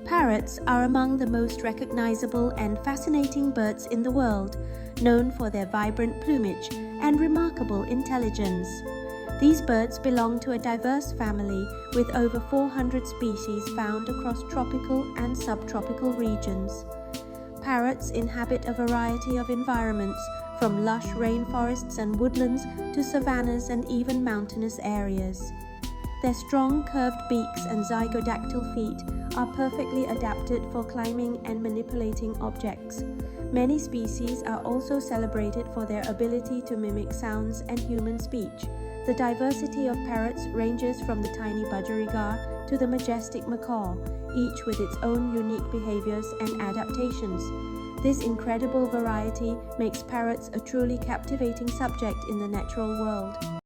Parrots are among the most recognizable and fascinating birds in the world, known for their vibrant plumage and remarkable intelligence. These birds belong to a diverse family with over 400 species found across tropical and subtropical regions. Parrots inhabit a variety of environments, from lush rainforests and woodlands to savannas and even mountainous areas. Their strong curved beaks and zygodactyl feet are perfectly adapted for climbing and manipulating objects. Many species are also celebrated for their ability to mimic sounds and human speech. The diversity of parrots ranges from the tiny budgerigar to the majestic macaw, each with its own unique behaviors and adaptations. This incredible variety makes parrots a truly captivating subject in the natural world.